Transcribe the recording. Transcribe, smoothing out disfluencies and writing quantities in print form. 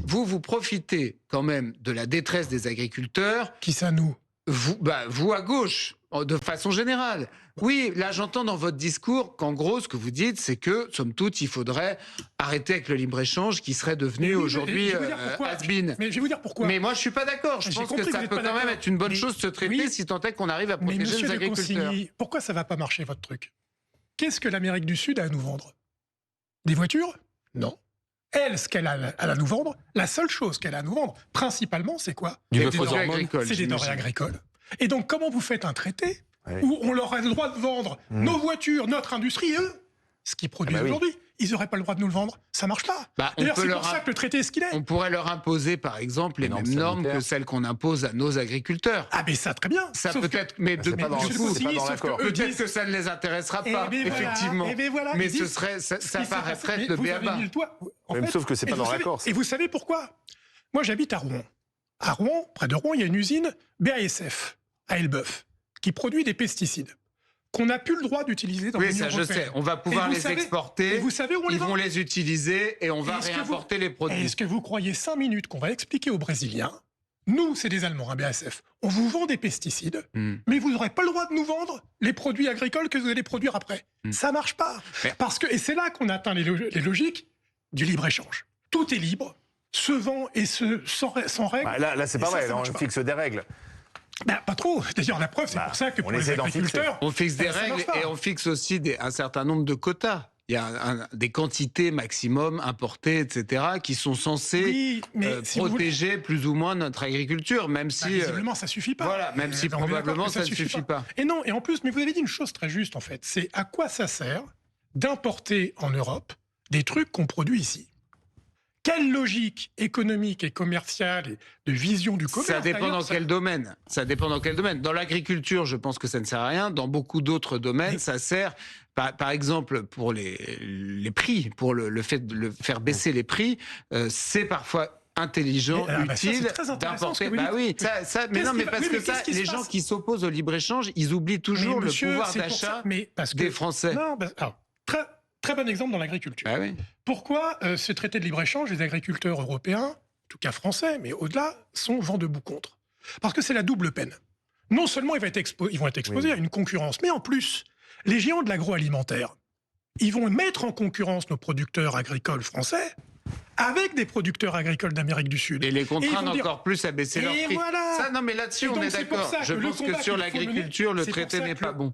Vous profitez quand même de la détresse des agriculteurs. Qui ça, nous? Vous à gauche, de façon générale. Oui, là j'entends dans votre discours qu'en gros ce que vous dites c'est que, somme toute, il faudrait arrêter avec le libre-échange qui serait devenu aujourd'hui has-been. Mais je vais vous dire pourquoi. Mais moi je suis pas d'accord, je pense que ça peut quand même être une bonne chose de se traiter si tant est qu'on arrive à protéger les agriculteurs. Pourquoi ça va pas marcher votre truc? Qu'est-ce que l'Amérique du Sud a à nous vendre? Des voitures? Non. Elle, ce qu'elle a à nous vendre, la seule chose qu'elle a à nous vendre, principalement, c'est quoi? Des denrées agricoles. C'est des denrées agricoles. Et donc, comment vous faites un traité où on leur a le droit de vendre nos voitures, notre industrie, eux, ce qu'ils produisent aujourd'hui, ils n'auraient pas le droit de nous le vendre. Ça marche pas. D'ailleurs, c'est pour ça que le traité est ce qu'il est. On pourrait leur imposer, par exemple, les mêmes normes que celles qu'on impose à nos agriculteurs. Ah, mais ça, très bien. Ça peut-être, mais du coup, peut-être que ça ne les intéressera pas, effectivement. Mais ce serait, ça paraîtrait le b.a.-ba. Sauf que c'est pas dans l'accord. Et vous savez pourquoi? Moi, j'habite à Rouen. À Rouen, près de Rouen, il y a une usine BASF, à Elbeuf, qui produit des pesticides qu'on n'a plus le droit d'utiliser dans l'Union européenne. Oui, ça je sais. On va pouvoir les exporter, et vous savez où on ils vont les utiliser et on va réimporter les produits. Est-ce que vous croyez 5 minutes qu'on va expliquer aux Brésiliens, nous, c'est des Allemands, à BASF, on vous vend des pesticides, mais vous n'aurez pas le droit de nous vendre les produits agricoles que vous allez produire après. Ça marche pas. Et c'est là qu'on atteint les logiques du libre-échange. Tout est libre, se vend et sans règles. Là c'est pas vrai, on fixe des règles. Pas trop. D'ailleurs, la preuve, c'est pour ça que pour les agriculteurs... On fixe des règles et on fixe aussi un certain nombre de quotas. Il y a des quantités maximum importées, etc., qui sont censées protéger plus ou moins notre agriculture, même si... visiblement, ça suffit pas. Voilà, même si probablement ça ne suffit pas. Et non, et en plus, mais vous avez dit une chose très juste, en fait. C'est à quoi ça sert d'importer en Europe des trucs qu'on produit ici? Quelle logique économique et commerciale et de vision du commerce? Ça dépend dans quel domaine. Ça dépend dans quel domaine. Dans l'agriculture, je pense que ça ne sert à rien. Dans beaucoup d'autres domaines, ça sert, par exemple, pour les prix, pour le fait de faire baisser les prix, c'est parfois intelligent, utile d'importer. Mais non, mais parce que ça, les gens qui s'opposent au libre-échange, ils oublient toujours le pouvoir d'achat des Français. Non, très bon exemple dans l'agriculture. Pourquoi ce traité de libre-échange, les agriculteurs européens, en tout cas français, mais au-delà, sont vent debout contre? Parce que c'est la double peine. Non seulement ils vont être exposés à une concurrence, mais en plus, les géants de l'agroalimentaire, ils vont mettre en concurrence nos producteurs agricoles français avec des producteurs agricoles d'Amérique du Sud. Et les contraindre encore plus à baisser leurs prix. Voilà. Ça, non, mais là-dessus, on est d'accord. Je pense que sur l'agriculture, le traité n'est pas bon.